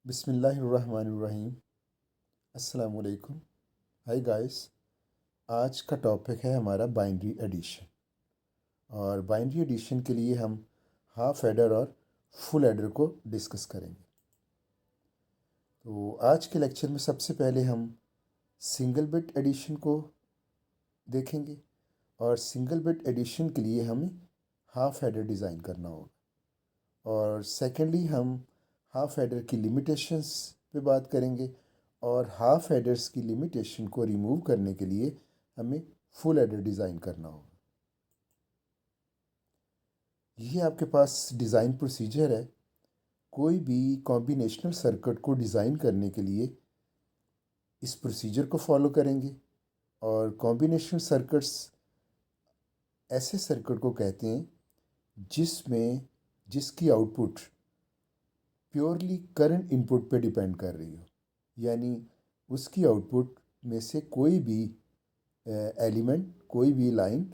बिस्मिल्लाहिर्रहमानिर्रहीम। अस्सलाम वालेकुम। Hi guys. आज का टॉपिक है हमारा बाइनरी एडिशन। और बाइनरी एडिशन के लिए हम हाफ एडर और फुल एडर को डिस्कस करेंगे। तो आज के लेक्चर में सबसे पहले हम सिंगल बिट एडिशन को देखेंगे। और सिंगल बिट एडिशन के लिए हमें हाफ एडर डिज़ाइन करना होगा। और सेकेंडली हम हाफ एडर की लिमिटेशंस पे बात करेंगे। और हाफ एडर्स की लिमिटेशन को रिमूव करने के लिए हमें फुल एडर डिज़ाइन करना होगा। ये आपके पास डिज़ाइन प्रोसीजर है। कोई भी कॉम्बिनेशनल सर्किट को डिज़ाइन करने के लिए इस प्रोसीजर को फॉलो करेंगे। और कॉम्बिनेशनल सर्किट्स ऐसे सर्किट को कहते हैं जिसकी आउटपुट प्योरली करंट इनपुट पे डिपेंड कर रही हो। यानी उसकी आउटपुट में से कोई भी एलिमेंट, कोई भी लाइन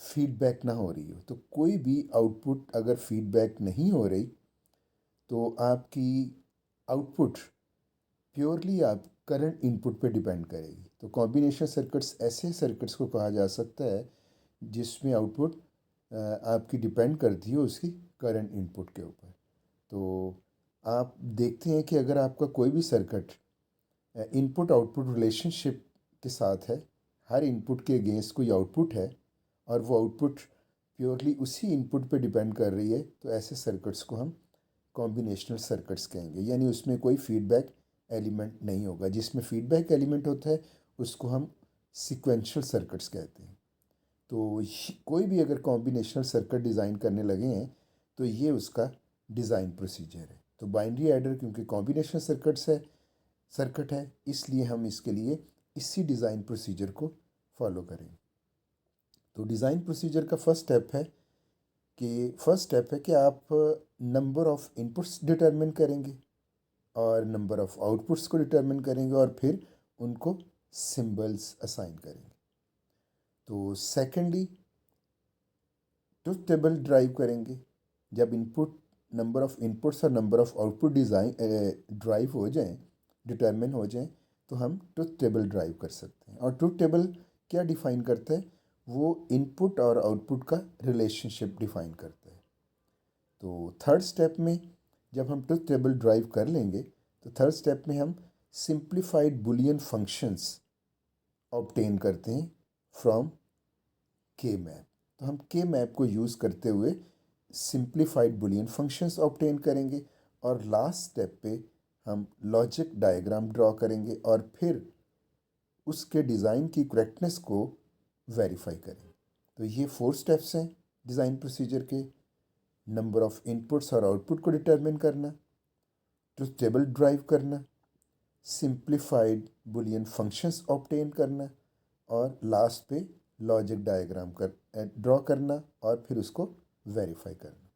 फीडबैक ना हो रही हो। तो कोई भी आउटपुट अगर फीडबैक नहीं हो रही तो आपकी आउटपुट प्योरली आप करंट इनपुट पे डिपेंड करेगी। तो कॉम्बिनेशन सर्किट्स ऐसे सर्किट्स को कहा जा सकता है जिसमें आउटपुट आपकी डिपेंड करती है उसकी करंट इनपुट के ऊपर। तो आप देखते हैं कि अगर आपका कोई भी सर्किट इनपुट आउटपुट रिलेशनशिप के साथ है, हर इनपुट के अगेंस्ट कोई आउटपुट है और वो आउटपुट प्योरली उसी इनपुट पे डिपेंड कर रही है, तो ऐसे सर्किट्स को हम कॉम्बिनेशनल सर्किट्स कहेंगे। यानी उसमें कोई फीडबैक एलिमेंट नहीं होगा। जिसमें फीडबैक एलिमेंट होता है उसको हम सिक्वेंशियल सर्किट्स कहते हैं। तो कोई भी अगर कॉम्बिनेशनल सर्किट डिज़ाइन करने लगे हैं तो ये उसका डिज़ाइन प्रोसीजर है। तो बाइनरी एडर क्योंकि कॉम्बिनेशनल सर्किट है इसलिए हम इसके लिए इसी डिज़ाइन प्रोसीजर को फॉलो करेंगे। तो डिज़ाइन प्रोसीजर का फर्स्ट स्टेप है कि आप नंबर ऑफ़ इनपुट्स डिटरमिन करेंगे और नंबर ऑफ़ आउटपुट्स को डिटरमिन करेंगे और फिर उनको सिंबल्स असाइन करेंगे। तो सेकेंडली ट्रुथ टेबल ड्राइव करेंगे। जब नंबर ऑफ़ इनपुट्स और नंबर ऑफ़ आउटपुट डिटरमिन हो जाएं तो हम ट्रुथ टेबल ड्राइव कर सकते हैं। और ट्रुथ टेबल क्या डिफ़ाइन करता है? वो इनपुट और आउटपुट का रिलेशनशिप डिफ़ाइन करता है। तो थर्ड स्टेप में जब हम ट्रुथ टेबल ड्राइव कर लेंगे तो थर्ड स्टेप में हम सिंप्लीफाइड बुलियन फंक्शंस ऑब्टेन करते हैं फ्रॉम के मैप। तो हम के मैप को यूज़ करते हुए सिंप्लीफाइड बुलियन फंक्शंस ऑब्टेन करेंगे। और लास्ट स्टेप पे हम लॉजिक डायग्राम ड्रॉ करेंगे और फिर उसके डिज़ाइन की करेक्टनेस को वेरीफाई करेंगे। तो ये 4 स्टेप्स हैं डिज़ाइन प्रोसीजर के। नंबर ऑफ़ इनपुट्स और आउटपुट को डिटरमिन करना, ट्रुथ टेबल ड्राइव करना, सिंप्लीफाइड बुलियन फंक्शंस ऑब्टेन करना और लास्ट पे लॉजिक डायग्राम ड्रॉ करना और फिर उसको वेरीफाई करना।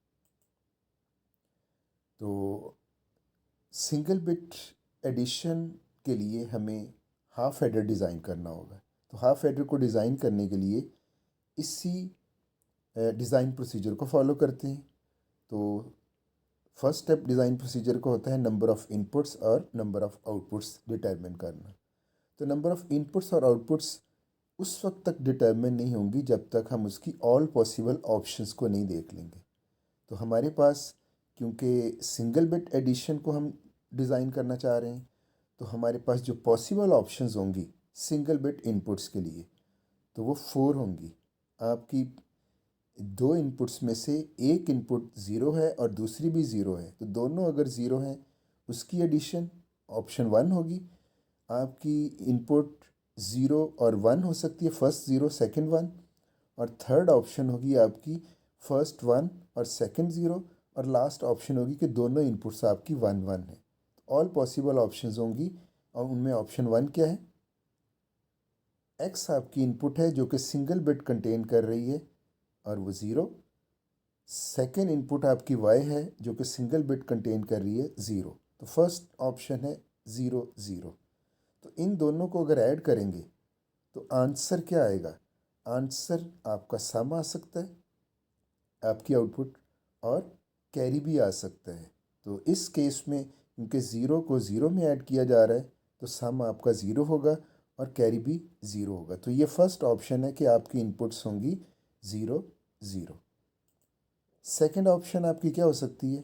तो सिंगल बिट एडिशन के लिए हमें हाफ एडर डिज़ाइन करना होगा। तो हाफ एडर को डिज़ाइन करने के लिए इसी डिज़ाइन प्रोसीजर को फॉलो करते हैं। तो फर्स्ट स्टेप डिज़ाइन प्रोसीजर को होता है नंबर ऑफ़ इनपुट्स और नंबर ऑफ़ आउटपुट्स डिटरमिन करना। तो नंबर ऑफ़ इनपुट्स और आउटपुट्स उस वक्त तक डिटरमिन नहीं होंगी जब तक हम उसकी ऑल पॉसिबल ऑप्शंस को नहीं देख लेंगे। तो हमारे पास क्योंकि सिंगल बिट एडिशन को हम डिज़ाइन करना चाह रहे हैं तो हमारे पास जो पॉसिबल ऑप्शंस होंगी सिंगल बिट इनपुट्स के लिए तो वो 4 होंगी। आपकी 2 इनपुट्स में से एक इनपुट ज़ीरो है और दूसरी भी ज़ीरो है, तो दोनों अगर ज़ीरो हैं उसकी एडिशन ऑप्शन 1 होगी। आपकी इनपुट 0 और 1 हो सकती है, फर्स्ट 0 सेकंड 1। और थर्ड ऑप्शन होगी आपकी फर्स्ट 1 और सेकंड 0। और लास्ट ऑप्शन होगी कि दोनों इनपुट्स आपकी 1 1 है। ऑल पॉसिबल ऑप्शंस होंगी और उनमें ऑप्शन 1 क्या है? एक्स आपकी इनपुट है जो कि सिंगल बिट कंटेन कर रही है और वो 0। सेकेंड इनपुट आपकी वाई है जो कि सिंगल बिट कंटेन कर रही है 0। तो फर्स्ट ऑप्शन है 0 0। तो इन दोनों को अगर ऐड करेंगे तो आंसर क्या आएगा? आंसर आपका सम आ सकता है आपकी आउटपुट और कैरी भी आ सकता है। तो इस केस में क्योंकि ज़ीरो को ज़ीरो में ऐड किया जा रहा है तो सम आपका ज़ीरो होगा और कैरी भी ज़ीरो होगा। तो ये फर्स्ट ऑप्शन है कि आपकी इनपुट्स होंगी ज़ीरो ज़ीरो। सेकंड ऑप्शन आपकी क्या हो सकती है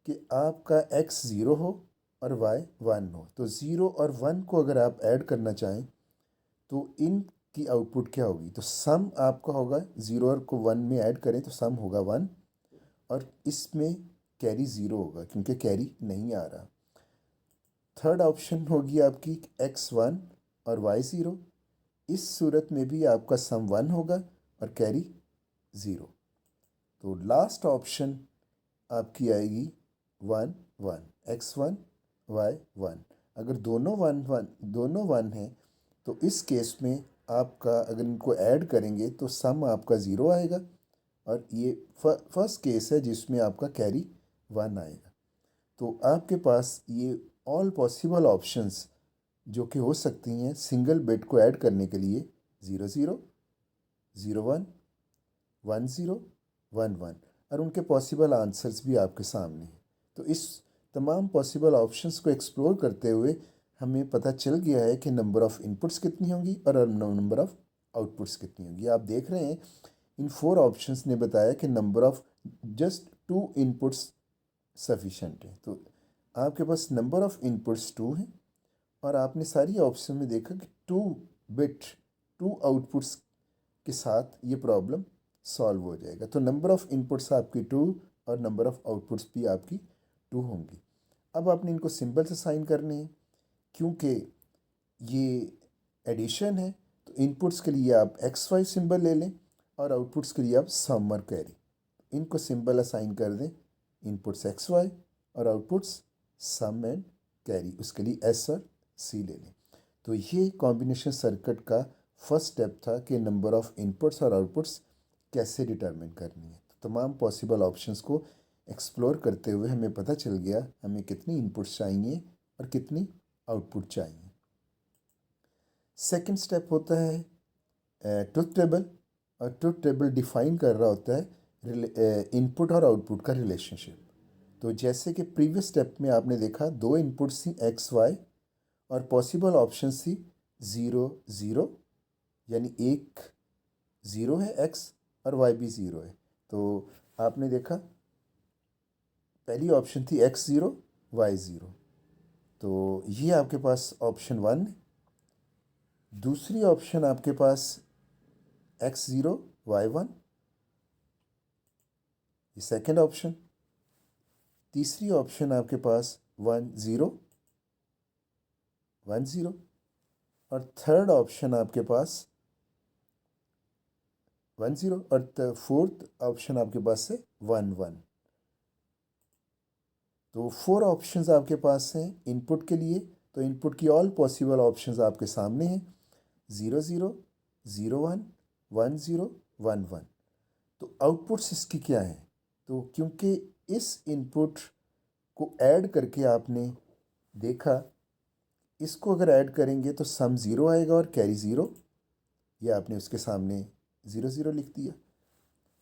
कि आपका एक्स ज़ीरो हो और वाई वन हो। तो ज़ीरो और वन को अगर आप ऐड करना चाहें तो इन की आउटपुट क्या होगी? तो सम आपका होगा, ज़ीरो और को वन में ऐड करें तो सम होगा वन और इसमें कैरी ज़ीरो होगा क्योंकि कैरी नहीं आ रहा। थर्ड ऑप्शन होगी आपकी एक्स वन और वाई ज़ीरो। इस सूरत में भी आपका सम वन होगा और कैरी ज़ीरो। तो लास्ट ऑप्शन आपकी आएगी one one, X one Y one. अगर दोनों वन हैं तो इस केस में आपका अगर इनको ऐड करेंगे तो सम आपका ज़ीरो आएगा और ये फर्स्ट केस है जिसमें आपका कैरी वन आएगा। तो आपके पास ये ऑल पॉसिबल ऑप्शंस जो कि हो सकती हैं सिंगल बिट को ऐड करने के लिए, zero zero, zero one, one zero, one one, और उनके पॉसिबल आंसर्स भी आपके सामने हैं। तो इस तमाम पॉसिबल ऑप्शंस को एक्सप्लोर करते हुए हमें पता चल गया है कि नंबर ऑफ़ इनपुट्स कितनी होंगी और नंबर ऑफ़ आउटपुट्स कितनी होंगी। आप देख रहे हैं इन फोर ऑप्शंस ने बताया कि number of just to inputs sufficient है। तो आपके पास नंबर ऑफ़ इनपुट्स टू हैं और आपने सारी ऑप्शन में देखा कि टू बिट टू आउटपुट्स के साथ ये प्रॉब्लम सॉल्व हो जाएगा। तो नंबर ऑफ़ इनपुट्स आपकी टू और नंबर ऑफ़ आउटपुट्स भी आपकी टू होंगी। अब आपने इनको सिंबल से साइन करने हैं क्योंकि ये एडिशन है। तो इनपुट्स के लिए आप एक्स वाई सिंबल ले लें और आउटपुट्स के लिए आप सम और कैरी, इनको सिंबल असाइन कर दें। इनपुट्स एक्स वाई और आउटपुट्स सम एंड कैरी, उसके लिए एस और सी ले लें। तो ये कॉम्बिनेशन सर्किट का फर्स्ट स्टेप था कि नंबर ऑफ़ इनपुट्स और आउटपुट्स कैसे डिटरमिन करनी है। तो तमाम पॉसिबल ऑप्शंस को एक्सप्लोर करते हुए हमें पता चल गया हमें कितनी इनपुट्स चाहिए और कितनी आउटपुट चाहिए। सेकंड स्टेप होता है ट्रुथ टेबल, और ट्रुथ टेबल डिफाइन कर रहा होता है इनपुट और आउटपुट का रिलेशनशिप। तो जैसे कि प्रीवियस स्टेप में आपने देखा दो इनपुट्स थी एक्स वाई और पॉसिबल ऑप्शंस थी ज़ीरो ज़ीरो, यानी एक ज़ीरो है एक्स और वाई भी ज़ीरो है। तो आपने देखा पहली ऑप्शन थी एक्स ज़ीरो वाई ज़ीरो, तो ये आपके पास ऑप्शन वन है। दूसरी ऑप्शन आपके पास एक्स ज़ीरो वाई वन, ये सेकेंड ऑप्शन। तीसरी ऑप्शन आपके पास वन ज़ीरो वन ज़ीरो, और थर्ड ऑप्शन आपके पास वन ज़ीरो, और फोर्थ ऑप्शन आपके पास है वन वन। तो फोर ऑप्शंस आपके पास हैं इनपुट के लिए। तो इनपुट की ऑल पॉसिबल ऑप्शंस आपके सामने हैं, zero zero, zero one, one zero, one one. तो आउटपुट्स इसकी क्या है? तो क्योंकि इस इनपुट को ऐड करके आपने देखा, इसको अगर ऐड करेंगे तो सम ज़ीरो आएगा और कैरी ज़ीरो, ये आपने उसके सामने ज़ीरो ज़ीरो लिख दिया।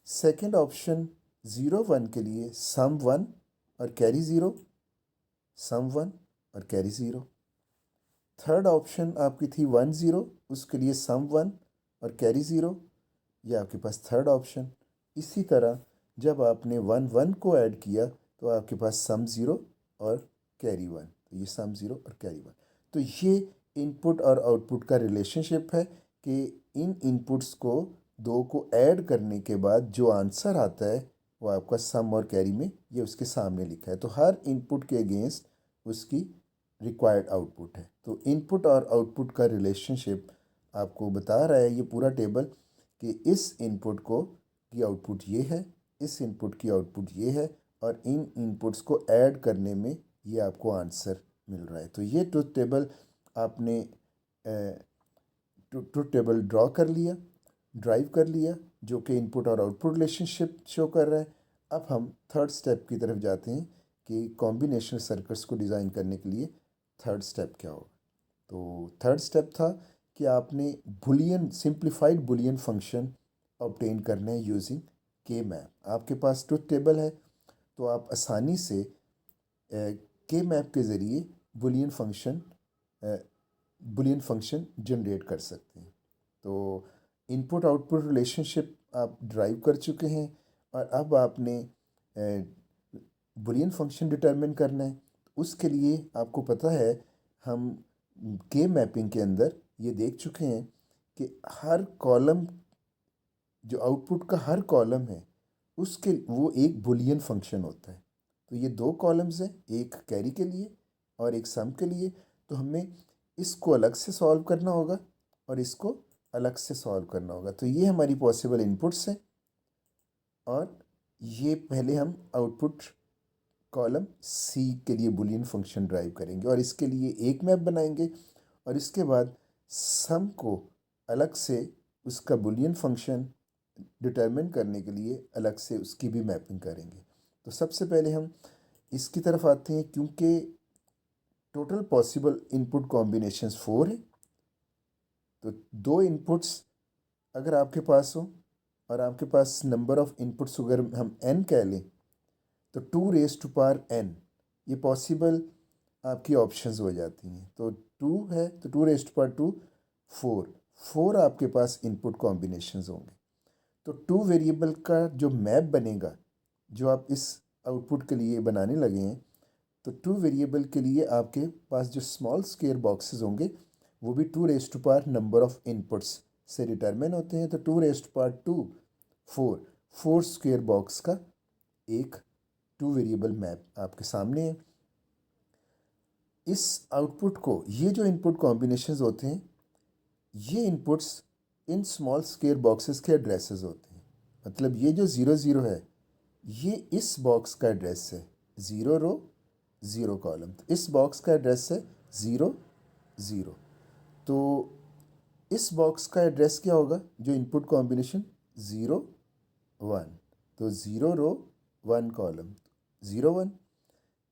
सेकंड ऑप्शन ज़ीरो वन के लिए सम वन और कैरी ज़ीरो, सम वन और कैरी ज़ीरो। थर्ड ऑप्शन आपकी थी वन ज़ीरो, उसके लिए सम वन और कैरी ज़ीरो, ये आपके पास थर्ड ऑप्शन। इसी तरह जब आपने वन वन को ऐड किया तो आपके पास सम ज़ीरो और कैरी वन, तो ये सम ज़ीरो और कैरी वन। तो ये इनपुट और आउटपुट का रिलेशनशिप है कि इन इनपुट्स को दो को ऐड करने के बाद जो आंसर आता है वो आपका सम और कैरी में ये उसके सामने लिखा है। तो हर इनपुट के अगेंस्ट उसकी रिक्वायर्ड आउटपुट है। तो इनपुट और आउटपुट का रिलेशनशिप आपको बता रहा है ये पूरा टेबल कि इस इनपुट को की आउटपुट ये है, इस इनपुट की आउटपुट ये है, और इन इनपुट्स को ऐड करने में ये आपको आंसर मिल रहा है। तो ये ट्रुथ टेबल आपने ट्रुथ टेबल ड्राइव कर लिया जो कि इनपुट और आउटपुट रिलेशनशिप शो कर रहा है। अब हम थर्ड स्टेप की तरफ जाते हैं कि कॉम्बिनेशनल सर्किट्स को डिज़ाइन करने के लिए थर्ड स्टेप क्या होगा। तो थर्ड स्टेप था कि आपने Boolean simplified Boolean function obtain करने हैं यूजिंग के मैप। आपके पास ट्रुथ टेबल है तो आप आसानी से के मैप के ज़रिए बुलियन फंक्शन जनरेट कर सकते हैं। तो इनपुट आउटपुट रिलेशनशिप आप ड्राइव कर चुके हैं और अब आपने बुलियन फंक्शन डिटरमिन करना है। उसके लिए आपको पता है हम के मैपिंग के अंदर ये देख चुके हैं कि हर कॉलम, जो आउटपुट का हर कॉलम है उसके वो एक बुलियन फंक्शन होता है। तो ये दो कॉलम्स हैं, एक कैरी के लिए और एक सम के लिए। तो हमें इसको अलग से सॉल्व करना होगा और इसको अलग से सॉल्व करना होगा। तो ये हमारी पॉसिबल इनपुट्स हैं और ये पहले हम आउटपुट कॉलम सी के लिए बुलियन फंक्शन ड्राइव करेंगे और इसके लिए एक मैप बनाएंगे और इसके बाद सम को अलग से उसका बुलियन फंक्शन डिटरमिन करने के लिए अलग से उसकी भी मैपिंग करेंगे। तो सबसे पहले हम इसकी तरफ आते हैं। क्योंकि टोटल पॉसिबल इनपुट कॉम्बिनेशंस 4 है, तो दो इनपुट्स अगर आपके पास हो और आपके पास नंबर ऑफ इनपुट्स अगर हम n कह लें तो 2n ये पॉसिबल आपकी ऑप्शंस हो जाती हैं। तो 2 है तो 2 4 आपके पास इनपुट कॉम्बिनेशंस होंगे। तो 2 वेरिएबल का जो मैप बनेगा, जो आप इस आउटपुट के लिए बनाने लगे हैं, तो 2 वेरिएबल के लिए आपके पास जो स्मॉल स्क्वायर बॉक्सेस होंगे वो भी 2 नंबर ऑफ इनपुट्स से डिटरमिन होते हैं। तो 2 4 स्क्वायर बॉक्स का एक 2 वेरिएबल मैप आपके सामने है। इस आउटपुट को, ये जो इनपुट कॉम्बिनेशंस होते हैं, ये inputs in small square boxes के एड्रेसेस होते हैं। मतलब ये जो 0 0 है ये इस बॉक्स का एड्रेस है, 0 रो 0 कॉलम। तो इस बॉक्स का एड्रेस है 0 0। तो इस बॉक्स का एड्रेस क्या होगा, जो इनपुट कॉम्बिनेशन 0 1, तो 0 रो 1 कॉलम 0 1।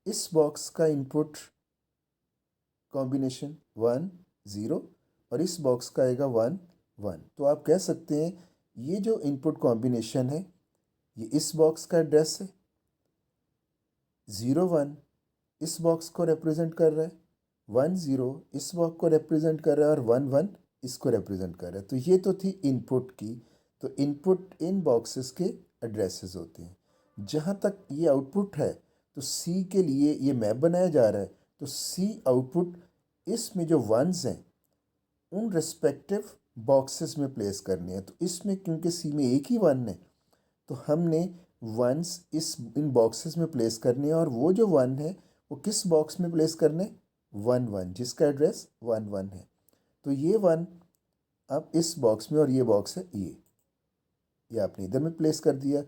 इस बॉक्स का इनपुट कॉम्बिनेशन 1 0 और इस बॉक्स का आएगा 1 1। तो आप कह सकते हैं ये जो इनपुट कॉम्बिनेशन है ये इस बॉक्स का एड्रेस है, 0 1 इस बॉक्स को रिप्रेजेंट कर रहा है, 1 0 इस बॉक्स को रिप्रेजेंट कर रहा है और 1 1 इसको रिप्रेजेंट कर रहा है। तो ये तो थी इनपुट की। तो इनपुट इन बॉक्सेस के एड्रेसेस होते हैं। जहाँ तक ये आउटपुट है तो सी के लिए ये मैप बनाया जा रहा है। तो सी आउटपुट इसमें जो वंस हैं उन रिस्पेक्टिव बॉक्सेस में प्लेस करने हैं। तो इसमें क्योंकि सी में एक ही वन है तो हमने वंस इन बॉक्सेस में प्लेस करने हैं और वो जो वन है वो किस बॉक्स में प्लेस करने, 1 1, जिसका एड्रेस 1 1 है। तो ये वन अब इस बॉक्स में और ये बॉक्स है ये आपने इधर में प्लेस कर दिया।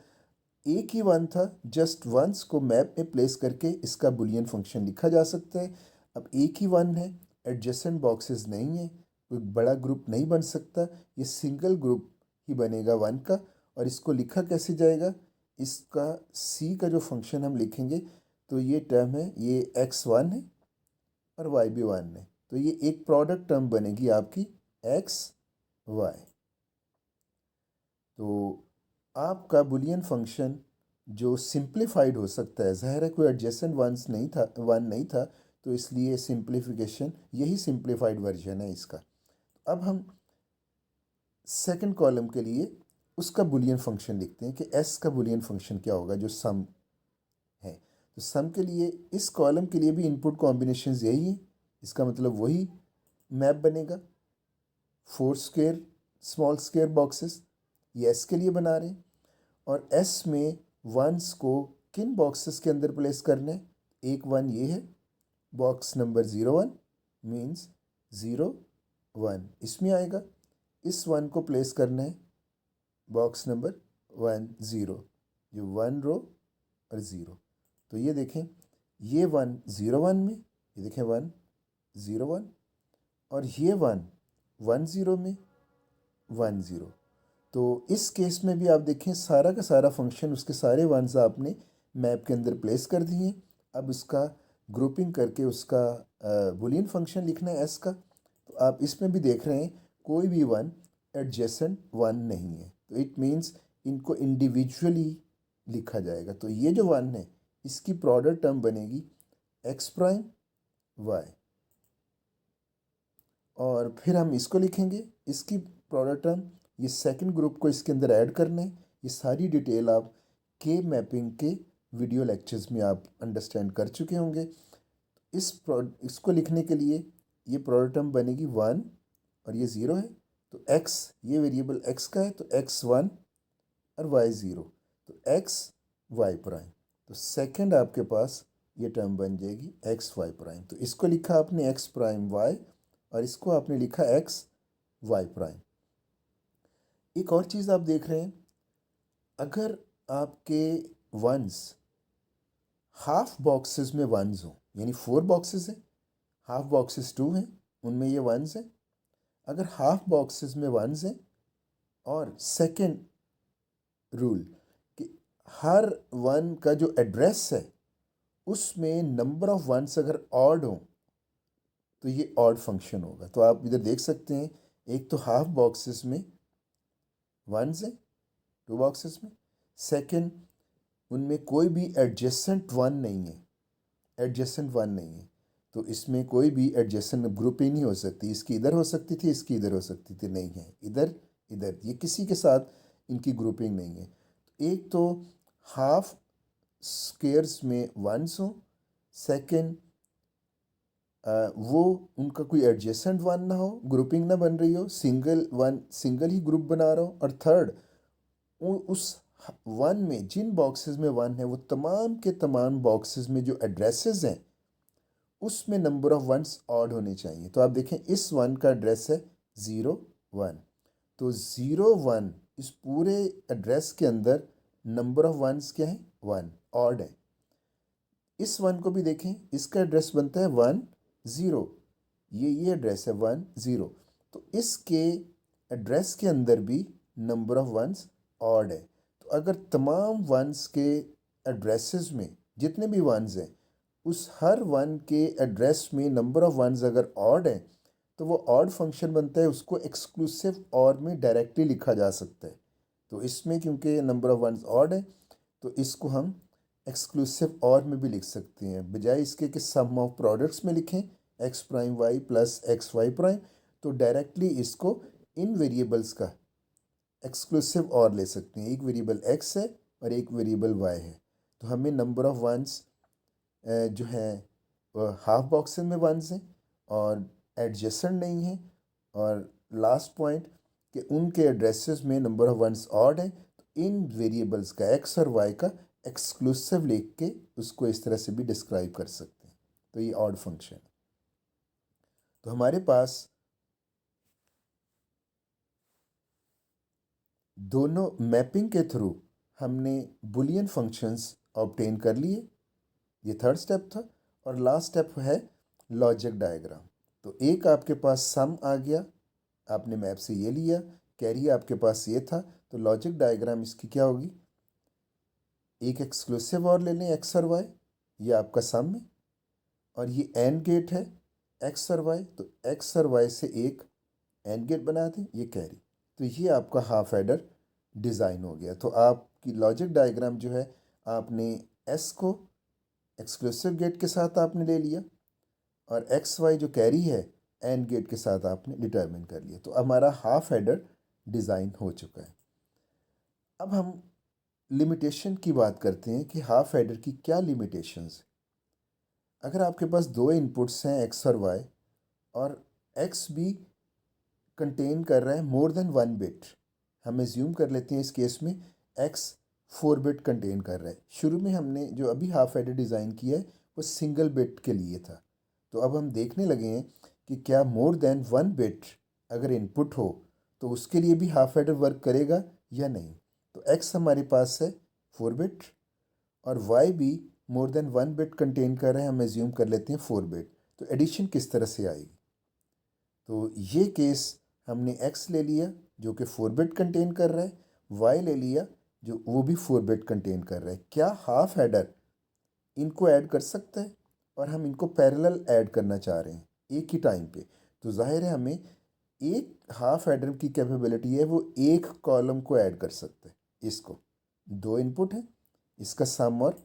एक ही वन था, जस्ट वंस को मैप में प्लेस करके इसका बुलियन फंक्शन लिखा जा सकता है। अब एक ही वन है, एडजेसेंट बॉक्सेस नहीं है, कोई बड़ा ग्रुप नहीं बन सकता, ये सिंगल ग्रुप ही बनेगा वन का। और इसको लिखा कैसे जाएगा, इसका सी का जो फंक्शन हम लिखेंगे तो ये टर्म है, ये x1 है और y भी 1 है। तो ये एक प्रोडक्ट टर्म बनेगी आपकी x y। तो आपका बुलियन फंक्शन जो सिंप्लीफाइड हो सकता है, ज़ाहिर है कोई एडजेसेंट वन नहीं था तो इसलिए सिंप्लीफिकेशन, यही सिंप्लीफाइड वर्जन है इसका। अब हम सेकंड कॉलम के लिए उसका बुलियन फंक्शन लिखते हैं कि s का बुलियन फंक्शन क्या होगा, जो सम है। तो सम के लिए इस कॉलम के लिए भी इनपुट कॉम्बिनेशन यही है, इसका मतलब वही मैप बनेगा। 4 स्क्वायर स्मॉल स्क्वायर बॉक्सेस ये s के लिए बना रहे हैं और s में वंस को किन बॉक्सेस के अंदर प्लेस करना है, एक वन ये है, बॉक्स नंबर 0 1 मीन्स 0 1 इसमें आएगा। इस वन को प्लेस करना है बॉक्स नंबर 1 0, जो 1 रो और 0। तो ये देखें ये 1 0 1 में, ये देखें 1 0 1 और ये 1 1 0 में 1 0। तो इस केस में भी आप देखें सारा का सारा फंक्शन, उसके सारे वंस आपने मैप के अंदर प्लेस कर दिए। अब इसका ग्रुपिंग करके उसका बुलियन फंक्शन लिखना है s का। तो आप इसमें भी देख रहे हैं कोई भी वन एडजेसेंट वन नहीं है, तो इट मीन्स इनको इंडिविजुअली लिखा जाएगा। तो ये जो वन है इसकी प्रोडक्ट टर्म बनेगी एक्स प्राइम वाई, और फिर हम इसको लिखेंगे, इसकी प्रोडक्ट टर्म, ये सेकंड ग्रुप को इसके अंदर ऐड करने। ये सारी डिटेल आप के मैपिंग के वीडियो लेक्चर्स में आप अंडरस्टैंड कर चुके होंगे। इसको लिखने के लिए ये प्रोडक्ट टर्म बनेगी 1 और ये 0 है, तो x, ये वेरिएबल x का है, तो x1 और y0, तो x y प्राइम। तो सेकंड आपके पास ये टर्म बन जाएगी एक्स वाई प्राइम। तो इसको लिखा आपने एक्स प्राइम वाई और इसको आपने लिखा एक्स वाई प्राइम। एक और चीज़ आप देख रहे हैं, अगर आपके वंस हाफ बॉक्सेस में वंस हो, यानी 4 बॉक्सेस हैं, हाफ बॉक्सेस 2 हैं, उनमें ये वंस हैं। अगर हाफ बॉक्सेस में वंस हैं, और सेकंड रूल कि हर वन का जो एड्रेस है उसमें नंबर ऑफ वंस अगर ऑड हो तो ये ऑड फंक्शन होगा। तो आप इधर देख सकते हैं, एक तो हाफ बॉक्सेस में वंस है 2 बॉक्सेस में, सेकंड उनमें कोई भी एडजेसेंट वन नहीं है, एडजेसेंट वन नहीं है, तो इसमें कोई भी एडजेसेंट ग्रुप ही नहीं हो सकती। इसकी इधर हो सकती थी, इसकी इधर हो सकती थी, नहीं है, इधर इधर, ये किसी के साथ इनकी ग्रुपिंग नहीं है। एक तो हाफ स्क्वेयर्स में वंस हो, सेकंड वो उनका कोई एडजेसेंट वन ना हो, ग्रुपिंग ना बन रही हो, सिंगल वन सिंगल ही ग्रुप बना रहा हो, और थर्ड उस वन में जिन बॉक्सेस में वन है वो तमाम के तमाम बॉक्सेस में जो एड्रेसेस हैं उसमें नंबर ऑफ वंस ऑड होने चाहिए। तो आप देखें इस वन का एड्रेस है 0 1, तो 0 1 इस पूरे एड्रेस के अंदर नंबर ऑफ वंस क्या है 1, ऑड है। इस वन को भी देखें, इसका एड्रेस बनता है 1 0, ये एड्रेस है 1 0, तो इसके एड्रेस के अंदर भी नंबर ऑफ वंस ऑड है। तो अगर तमाम वंस के एड्रेसेस में जितने भी वंस हैं उस हर वन के एड्रेस में नंबर ऑफ वंस अगर ऑड है तो वो ऑड फंक्शन बनता है, उसको एक्सक्लूसिव और में डायरेक्टली लिखा जा सकता है। तो इसमें क्योंकि नंबर ऑफ वंस ऑड है तो इसको हम एक्सक्लूसिव और में भी लिख सकते हैं, बजाय इसके कि सम ऑफ प्रोडक्ट्स में लिखें X prime Y plus X Y prime, तो डायरेक्टली इसको इन वेरिएबल्स का एक्सक्लूसिव और ले सकते हैं। एक वेरिएबल एक्स है और एक वेरिएबल वाई है, तो हमें नंबर ऑफ वंस जो है हाफ बॉक्सेस में वंस हैं और एडजेसेंट नहीं है, और लास्ट पॉइंट कि उनके एड्रेसेस में नंबर ऑफ वंस ऑड है, तो इन वेरिएबल्स का एक्स और वाई का एक्सक्लूसिव लिख के उसको इस तरह से भी डिस्क्राइब कर सकते हैं। तो ये ऑड फंक्शन है। तो हमारे पास दोनों मैपिंग के थ्रू हमने बुलियन फंक्शंस ऑब्टेन कर लिए, ये थर्ड स्टेप था। और लास्ट स्टेप है लॉजिक डायग्राम। तो एक आपके पास सम आ गया, आपने मैप से ये लिया, कैरी आपके पास ये था, तो लॉजिक डायग्राम इसकी क्या होगी, एक एक्सक्लूसिव और ले लें एक्स और वाई, ये आपका सम है, और ये एंड गेट है एक्स और वाई, तो एक्स और वाई से एक एंड गेट बना दें, ये कैरी। तो ये आपका हाफ एडर डिज़ाइन हो गया। तो आपकी लॉजिक डायग्राम जो है, आपने एस को एक्सक्लूसिव गेट के साथ आपने ले लिया और एक्स वाई जो कैरी है एंड गेट के साथ आपने डिटरमिन कर लिया, तो हमारा हाफ एडर डिज़ाइन हो चुका है। अब हम लिमिटेशन की बात करते हैं कि हाफ एडर की क्या लिमिटेशंस है। अगर आपके पास दो इनपुट्स हैं एक्स और वाई, और एक्स भी कंटेन कर रहा है मोर देन 1 बिट, हम एज्यूम कर लेते हैं इस केस में एक्स 4 बिट कंटेन कर रहा है। शुरू में हमने जो अभी हाफ एडर डिज़ाइन किया है वो सिंगल बिट के लिए था, तो अब हम देखने लगे हैं कि क्या मोर देन 1 बिट अगर इनपुट हो तो उसके लिए भी हाफ एडर वर्क करेगा या नहीं। तो एक्स हमारे पास है 4 बिट और वाई भी मोर देन 1 बिट कंटेन कर रहे हैं, हम एज्यूम कर लेते हैं 4 बिट। तो एडिशन किस तरह से आएगी, तो ये केस हमने x ले लिया जो कि 4 बिट कंटेन कर रहा है, y ले लिया जो वो भी 4 बिट कंटेन कर रहा है। क्या हाफ एडर इनको ऐड कर सकता है, और हम इनको पैरेलल ऐड करना चाह रहे हैं एक ही टाइम पे, तो जाहिर है हमें एक हाफ एडर की कैपेबिलिटी है वो एक कॉलम को ऐड कर सकते हैं। इसको दो इनपुट है, इसका सम और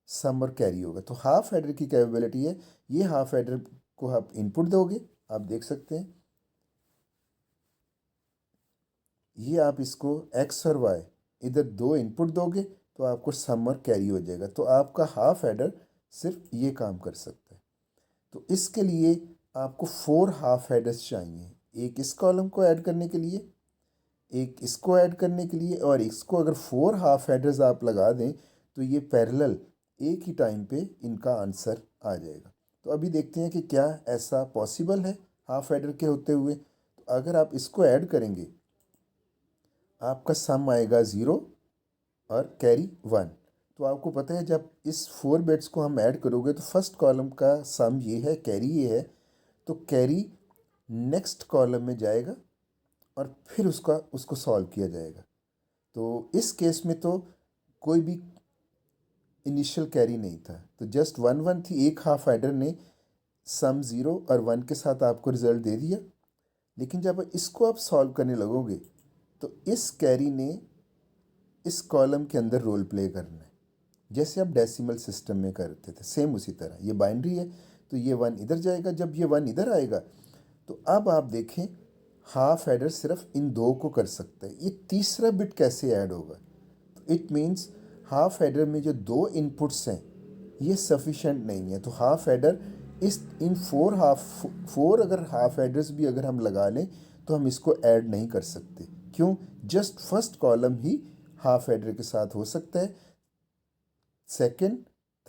सम और कैरी होगा। तो हाफ एडर की कैपेबिलिटी है, ये हाफ एडर को आप इनपुट दोगे, आप देख सकते हैं ये आप इसको एक्स और वाई इधर दो इनपुट दोगे तो आपको सम और कैरी हो जाएगा। तो आपका हाफ एडर सिर्फ ये काम कर सकता है। तो इसके लिए आपको 4 हाफ एडर्स चाहिए, एक इस कॉलम को ऐड करने के लिए, एक इसको ऐड करने के लिए, और इसको अगर 4 हाफ एडर्स आप लगा दें तो ये पैरेलल एक ही टाइम पे इनका आंसर आ जाएगा। तो अभी देखते हैं कि क्या ऐसा पॉसिबल है हाफ एडर के होते हुए। तो अगर आप इसको ऐड करेंगे आपका सम आएगा 0 और कैरी 1। तो आपको पता है जब इस 4 बिट्स को हम ऐड करोगे तो फर्स्ट कॉलम का सम ये है, कैरी ये है, तो कैरी नेक्स्ट कॉलम में जाएगा और फिर उसको सॉल्व किया जाएगा। तो इस केस में तो कोई भी इनिशियल कैरी नहीं था, तो जस्ट 1 1 थी, एक हाफ एडर ने सम 0 और 1 के साथ आपको रिजल्ट दे दिया। लेकिन जब इसको आप सॉल्व करने लगोगे तो इस कैरी ने इस कॉलम के अंदर रोल प्ले करना है, जैसे आप डेसिमल सिस्टम में करते थे, सेम उसी तरह। ये बाइनरी है तो ये 1 इधर जाएगा, जब ये 1 इधर आएगा तो अब आप देखें हाफ एडर सिर्फ इन दो को कर सकता है, ये तीसरा बिट कैसे ऐड होगा। तो इट मीन्स हाफ एडर में जो दो इनपुट्स हैं ये सफिशेंट नहीं है। तो हाफ एडर इस इन 4 अगर हाफ एडर्स भी अगर हम लगा लें तो हम इसको ऐड नहीं कर सकते। क्यों? जस्ट फर्स्ट कॉलम ही हाफ एडर के साथ हो सकता है, सेकंड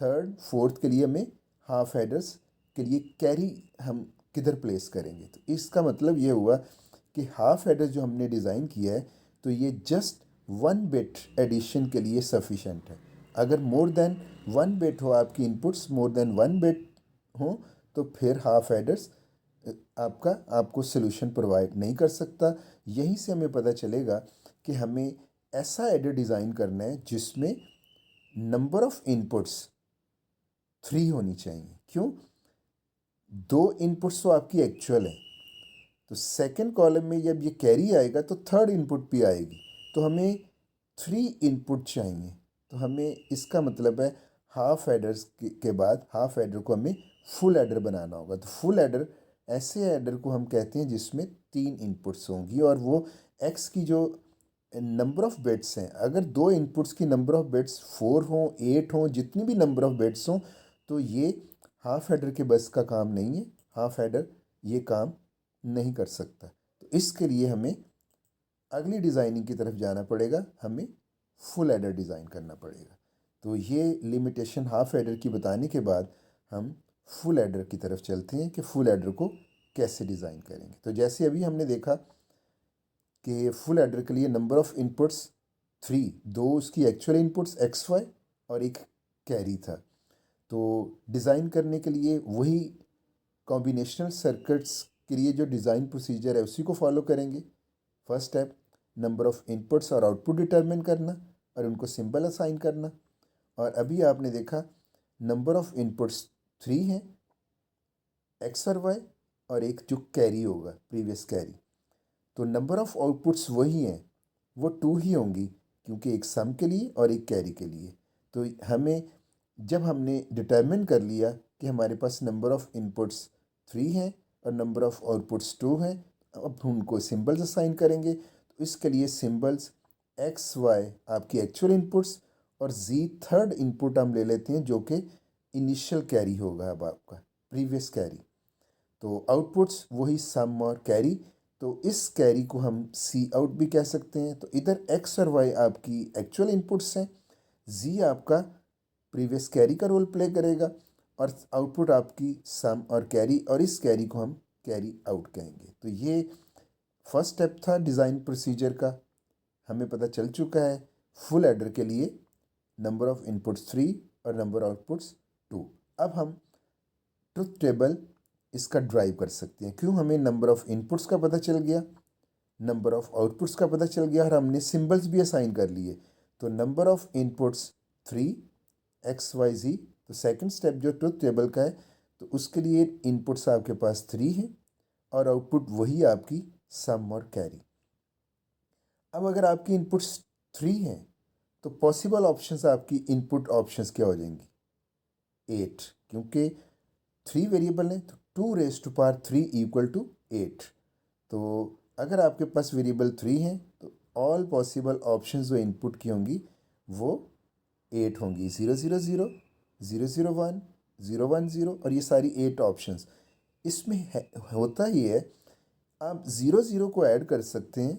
थर्ड फोर्थ के लिए हमें हाफ एडर्स के लिए कैरी हम किधर प्लेस करेंगे। तो इसका मतलब ये हुआ कि हाफ एडर जो हमने डिज़ाइन किया है तो ये जस्ट 1 बिट एडिशन के लिए सफिशेंट है। अगर मोर देन 1 बिट हो, आपकी इनपुट्स मोर देन 1 बिट हो तो फिर हाफ एडर्स आपको सोल्यूशन प्रोवाइड नहीं कर सकता। यहीं से हमें पता चलेगा कि हमें ऐसा एडर डिज़ाइन करना है जिसमें नंबर ऑफ इनपुट्स 3 होनी चाहिए। क्यों? 2 इनपुट्स तो आपकी एक्चुअल है, तो सेकंड कॉलम में जब ये कैरी आएगा तो थर्ड इनपुट भी आएगी, तो हमें 3 इनपुट चाहिए। तो हमें इसका मतलब है हाफ एडर्स के बाद हाफ एडर को हमें फुल एडर बनाना होगा। तो फुल एडर ऐसे एडर को हम कहते हैं जिसमें 3 इनपुट्स होंगी, और वो एक्स की जो नंबर ऑफ बिट्स हैं, अगर 2 इनपुट्स की नंबर ऑफ बिट्स 4 हों 8 हों, जितनी भी नंबर ऑफ बिट्स हों, तो ये हाफ एडर के बस का काम नहीं है, हाफ एडर ये काम नहीं कर सकता। तो इसके लिए हमें अगली डिज़ाइनिंग की तरफ जाना पड़ेगा, हमें फुल एडर डिज़ाइन करना पड़ेगा। तो ये लिमिटेशन हाफ एडर की बताने के बाद हम फुल एडर की तरफ चलते हैं कि फुल एडर को कैसे डिज़ाइन करेंगे। तो जैसे अभी हमने देखा कि फुल एडर के लिए नंबर ऑफ इनपुट्स 3, 2 उसकी एक्चुअल इनपुट्स एक्स वाई और एक कैरी था। तो डिज़ाइन करने के लिए वही कॉम्बिनेशनल सर्किट्स के लिए जो डिज़ाइन प्रोसीजर है उसी को फॉलो करेंगे। First step number of inputs और आउटपुट डिटरमिन करना और उनको सिंबल असाइन करना। और अभी आपने देखा नंबर ऑफ इनपुट्स 3 हैं, एक्स और वाई, और एक जो कैरी होगा प्रीवियस कैरी। तो नंबर ऑफ आउटपुट्स वही हैं, वो 2 ही होंगी, क्योंकि एक सम के लिए और एक कैरी के लिए। तो हमें जब हमने डिटरमिन कर लिया कि हमारे पास नंबर ऑफ इनपुट्स 3 हैं और नंबर ऑफ आउटपुट्स 2 हैं, अब उनको सिंबल्स असाइन करेंगे। तो इसके लिए सिंबल्स एक्स वाई आपकी एक्चुअल इनपुट्स और जी थर्ड इनपुट हम ले लेते हैं जो कि इनिशियल कैरी होगा, अब आपका प्रीवियस कैरी। तो आउटपुट्स वही सम और कैरी, तो इस कैरी को हम सी आउट भी कह सकते हैं। तो इधर एक्स और वाई आपकी एक्चुअल इनपुट्स हैं, जी आपका प्रीवियस कैरी का रोल प्ले करेगा, और आउटपुट आपकी सम और कैरी, और इस कैरी को हम कैरी आउट कहेंगे। तो ये फर्स्ट स्टेप था डिज़ाइन प्रोसीजर का, हमें पता चल चुका है फुल एडर के लिए नंबर ऑफ इनपुट्स 3 और नंबर आउटपुट्स 2। अब हम ट्रुथ टेबल इसका ड्राइव कर सकते हैं। क्यों? हमें नंबर ऑफ इनपुट्स का पता चल गया, नंबर ऑफ आउटपुट्स का पता चल गया, और हमने सिंबल्स भी असाइन कर लिए। तो number of inputs 3 X Y Z. तो सेकंड स्टेप जो ट्रुथ टेबल का है, तो उसके लिए इनपुट्स आपके पास 3 हैं और आउटपुट वही आपकी सम और कैरी। अब अगर आपकी इनपुट्स 3 हैं तो पॉसिबल ऑप्शंस आपकी इनपुट ऑप्शंस क्या हो जाएंगी? 8, क्योंकि 3 वेरिएबल हैं तो 2 raise to power 3 equal to 8। तो अगर आपके पास वेरिएबल 3 हैं तो ऑल पॉसिबल ऑप्शंस जो इनपुट की होंगी वो 8 होंगी। 0 0 0, 0 0 1, 0 1 0 और ये सारी 8 ऑप्शंस। इसमें होता ही है, आप 0 0 को ऐड कर सकते हैं।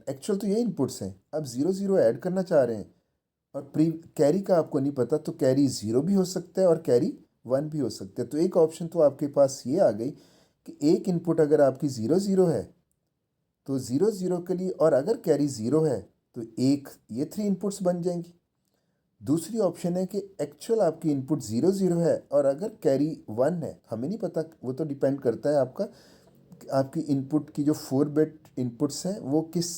एक्चुअल तो ये इनपुट्स हैं, आप 0 0 ऐड करना चाह रहे हैं और प्री कैरी का आपको नहीं पता, तो कैरी 0 भी हो सकता है और कैरी 1 भी हो सकता है। तो एक ऑप्शन तो आपके पास ये आ गई कि एक इनपुट अगर आपकी 0 0 है तो 0 0 के लिए, और अगर कैरी 0 है तो एक ये 3 इनपुट्स बन जाएंगी। दूसरी ऑप्शन है कि एक्चुअल आपकी इनपुट 0 0 है और अगर कैरी 1 है, हमें नहीं पता, वो तो डिपेंड करता है आपकी इनपुट की जो 4 बिट इनपुट्स हैं वो किस,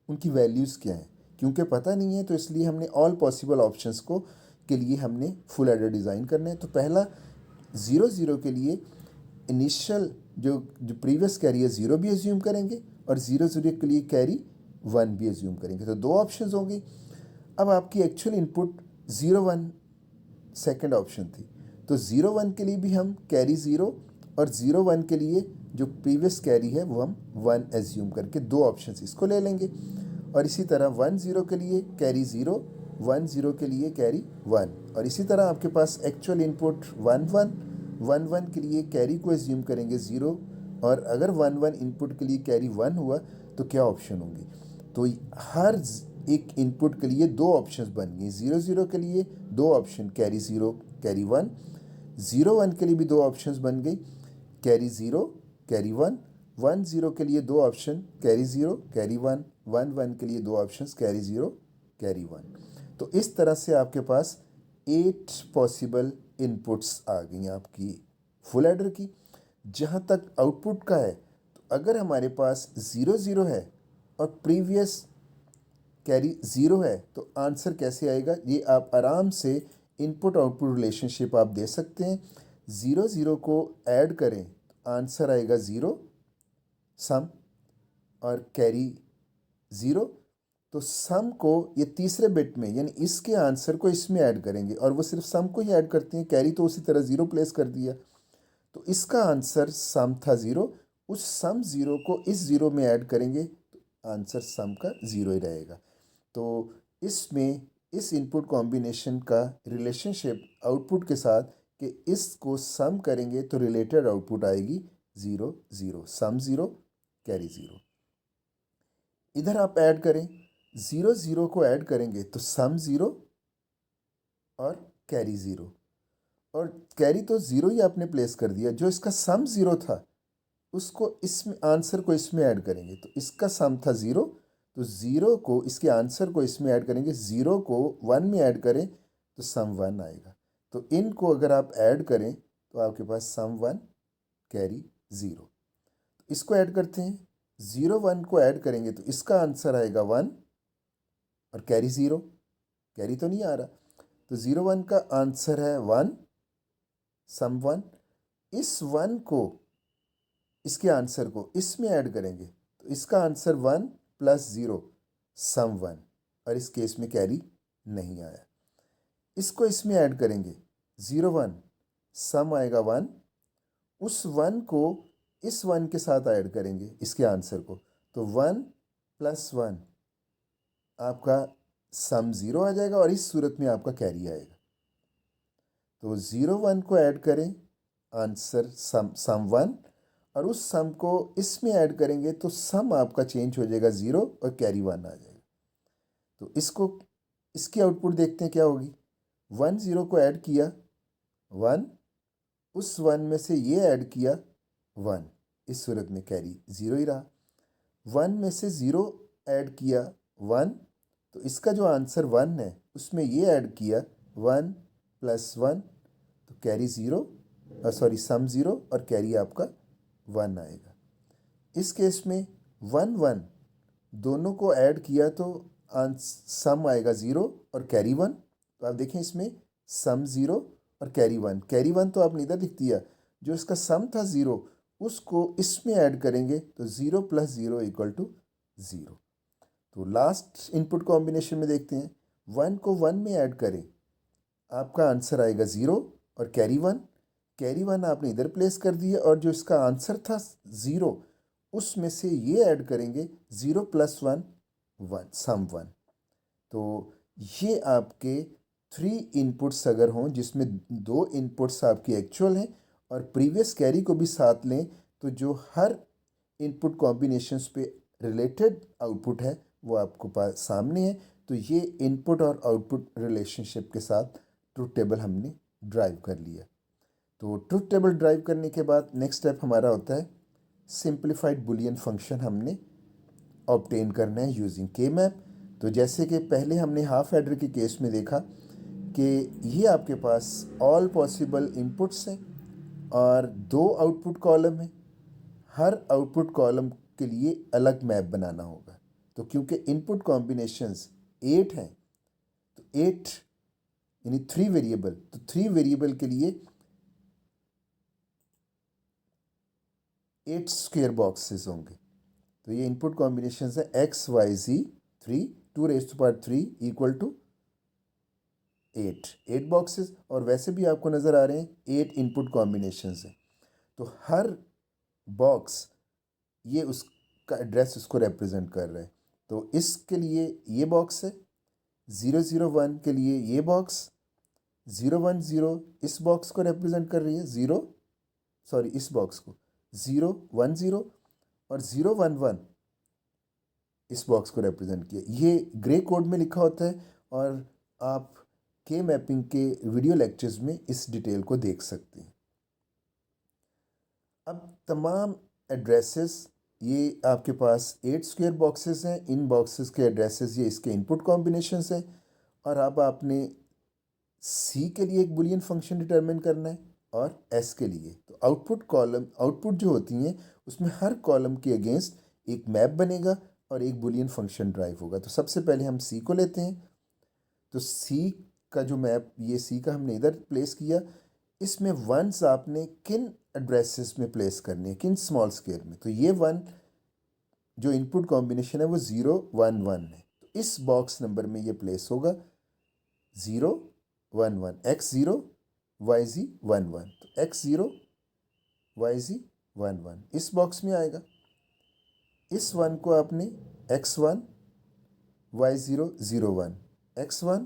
उनकी वैल्यूज़ क्या हैं। क्योंकि पता नहीं है तो इसलिए हमने ऑल पॉसिबल ऑप्शंस को के लिए हमने फुल एडर डिज़ाइन करना है। तो पहला 0 0 के लिए इनिशियल जो प्रीवियस कैरी है 0 भी एज्यूम करेंगे और 0 0 के लिए कैरी 1 भी एज्यूम करेंगे। तो दो ऑप्शंस होंगी। अब आपकी एक्चुअल इनपुट 0 1 सेकेंड ऑप्शन थी, तो 0 1 के लिए भी हम कैरी 0 और 0 1 के लिए जो प्रीवियस कैरी है वो हम 1 एज्यूम करके दो ऑप्शंस इसको ले लेंगे। और इसी तरह 1 0 के लिए कैरी 0, 1 0 के लिए कैरी 1, और इसी तरह आपके पास एक्चुअल इनपुट 1 1, 1 1 के लिए कैरी को एज्यूम करेंगे 0, और अगर 1 1 इनपुट के लिए कैरी 1 हुआ तो क्या ऑप्शन होंगी। तो हर एक इनपुट के लिए दो ऑप्शंस बन गई। 0 0 के लिए दो ऑप्शन कैरी 0 कैरी 1, 0 1 के लिए भी दो ऑप्शंस बन गई कैरी 0 कैरी 1, 1 0 के लिए दो ऑप्शन कैरी 0 कैरी 1, 1 1 के लिए दो ऑप्शंस कैरी 0 कैरी 1। तो इस तरह से आपके पास 8 पॉसिबल इनपुट्स आ गई आपकी फुल एडर की। जहाँ तक आउटपुट का है, तो अगर हमारे पास 0 0 है और प्रीवियस कैरी 0 है तो आंसर कैसे आएगा, ये आप आराम से इनपुट आउटपुट रिलेशनशिप आप दे सकते हैं। 0 0 को ऐड करें तो आंसर आएगा 0 सम, और कैरी 0। तो सम को ये तीसरे बिट में, यानी इसके आंसर को इसमें ऐड करेंगे, और वो सिर्फ सम को ही ऐड करते हैं, कैरी तो उसी तरह 0 प्लेस कर दिया। तो इसका आंसर सम था 0, उस सम 0 को इस 0 में ऐड करेंगे तो आंसर सम का 0 ही रहेगा। तो इसमें इस इनपुट कॉम्बिनेशन का रिलेशनशिप आउटपुट के साथ कि इसको सम करेंगे तो रिलेटेड आउटपुट आएगी 0 0, सम 0 कैरी 0। इधर आप ऐड करें, 0 0 को ऐड करेंगे तो सम 0 और कैरी 0, और कैरी तो 0 ही आपने प्लेस कर दिया, जो इसका सम 0 था उसको इसमें, आंसर को इसमें ऐड करेंगे। तो इसका सम था 0, तो 0 को, इसके आंसर को इसमें ऐड करेंगे, 0 को 1 में ऐड करें तो सम 1 आएगा। तो इनको अगर आप ऐड करें तो आपके पास सम 1 कैरी 0। इसको ऐड करते हैं, 0 1 को ऐड करेंगे तो इसका आंसर आएगा 1 और कैरी 0, कैरी तो नहीं आ रहा, तो 0 1 का आंसर है 1 सम 1। इस 1 को, इसके आंसर को इसमें ऐड करेंगे तो इसका आंसर 1 प्लस 0 सम 1, और इस केस में कैरी नहीं आया। इसको इसमें ऐड करेंगे 0 1 सम आएगा 1, उस 1 को इस 1 के साथ ऐड करेंगे इसके आंसर को, तो 1 प्लस 1 आपका सम 0 आ जाएगा, और इस सूरत में आपका कैरी आएगा। तो 0 1 को ऐड करें, आंसर सम 1, और उस सम को इसमें ऐड करेंगे तो सम आपका चेंज हो जाएगा 0 और कैरी 1 आ जाएगा। तो इसकी आउटपुट देखते हैं क्या होगी। 1 0 को ऐड किया 1, उस 1 में से ये ऐड किया 1, इस सूरत में कैरी 0 ही रहा। 1 में से 0 ऐड किया 1, तो इसका जो आंसर 1 है उसमें ये ऐड किया 1 प्लस 1, तो कैरी 0, सॉरी सम 0 और कैरी आपका 1 आएगा। इस केस में 1 1 दोनों को ऐड किया तो सम आएगा 0 और कैरी 1। तो आप देखें इसमें सम 0 और कैरी 1, कैरी 1 तो आपने इधर लिख दिया, जो इसका सम था 0 उसको इसमें ऐड करेंगे तो 0 प्लस 0 इक्वल टू 0। तो लास्ट इनपुट कॉम्बिनेशन में देखते हैं, 1 को 1 में ऐड करें, आपका आंसर आएगा 0 और कैरी वन आपने इधर प्लेस कर दिया, और जो इसका आंसर था 0, उसमें से ये ऐड करेंगे 0 + 1 1 सम 1। तो ये आपके 3 इनपुट्स अगर हों जिसमें 2 इनपुट्स आपकी एक्चुअल हैं और प्रीवियस कैरी को भी साथ लें, तो जो हर इनपुट कॉम्बिनेशंस पे रिलेटेड आउटपुट है वो आपको पास सामने है। तो ये इनपुट और आउटपुट रिलेशनशिप के साथ ट्रुथ टेबल हमने ड्राइव कर लिया। तो ट्रुथ टेबल ड्राइव करने के बाद नेक्स्ट स्टेप हमारा होता है सिंप्लीफाइड बुलियन फंक्शन हमने ऑब्टेन करना है यूजिंग के मैप। तो जैसे कि पहले हमने हाफ एडर के केस में देखा कि ये आपके पास ऑल पॉसिबल इनपुट्स हैं और 2 आउटपुट कॉलम हैं। हर आउटपुट कॉलम के लिए अलग मैप बनाना होगा। तो क्योंकि इनपुट कॉम्बिनेशंस 8 हैं, तो 8 यानी 3 वेरिएबल, तो 3 वेरिएबल के लिए 8 स्क्वायर बॉक्सेस होंगे। तो ये इनपुट कॉम्बिनेशंस है x y z 3 2⁻³ equal to 8 boxes, और वैसे भी आपको नज़र आ रहे हैं 8 इनपुट कॉम्बिनेशंस हैं। तो हर बॉक्स ये उसका एड्रेस उसको रिप्रेजेंट कर रहा है। तो इसके लिए ये बॉक्स है, 001 के लिए ये बॉक्स, 010 इस बॉक्स को रिप्रेजेंट कर रही है, इस बॉक्स को 010, और 011 इस बॉक्स को रिप्रेजेंट किया। ये ग्रे कोड में लिखा होता है और आप के मैपिंग के वीडियो लेक्चर्स में इस डिटेल को देख सकते हैं। अब तमाम एड्रेसेस ये आपके पास 8 स्क्वायर बॉक्सेस हैं। इन बॉक्सेस के एड्रेसेस ये इसके इनपुट कॉम्बिनेशंस हैं, और अब आपने सी के लिए एक बुलियन फंक्शन डिटरमिन करना है और एस के लिए। तो आउटपुट जो होती हैं उसमें हर कॉलम के अगेंस्ट एक मैप बनेगा और एक बुलियन फंक्शन ड्राइव होगा। तो सबसे पहले हम सी को लेते हैं। तो सी का जो मैप, ये सी का हमने इधर प्लेस किया। इसमें वंस आपने किन एड्रेसेस में प्लेस करने हैं, किन स्मॉल स्क्वायर में। तो ये 1 जो इनपुट कॉम्बिनेशन है वो 011 है। तो इस बॉक्स नंबर में ये प्लेस होगा 011 x0 yz11। तो x0 yz11 इस बॉक्स में आएगा। इस 1 को आपने x1 y0 01 x1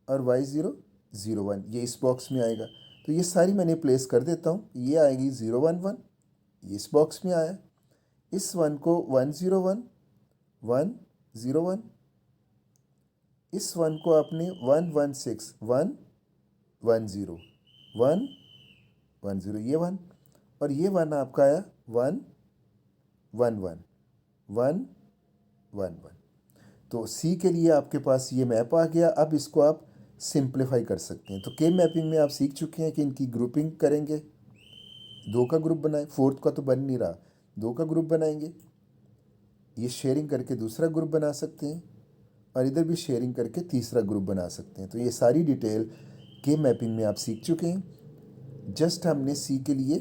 और y0 01 ये इस बॉक्स में आएगा। तो ये सारी मैंने प्लेस कर देता हूँ। ये आएगी 011, ये इस बॉक्स में आया। इस 1 को 101 101, इस 1 को आपने 116 110 110 ये 1, और ये 1 आपका आया 111 111। तो सी के लिए आपके पास ये मैप आ गया। अब इसको आप सिंप्लीफाई कर सकते हैं। तो के मैपिंग में आप सीख चुके हैं कि इनकी ग्रुपिंग करेंगे, 2 का ग्रुप बनाए, 4th का तो बन नहीं रहा, 2 का ग्रुप बनाएंगे। ये शेयरिंग करके दूसरा ग्रुप बना सकते हैं, और इधर भी शेयरिंग करके तीसरा ग्रुप बना सकते हैं। तो ये सारी डिटेल के मैपिंग में आप सीख चुके हैं। जस्ट हमने सी के लिए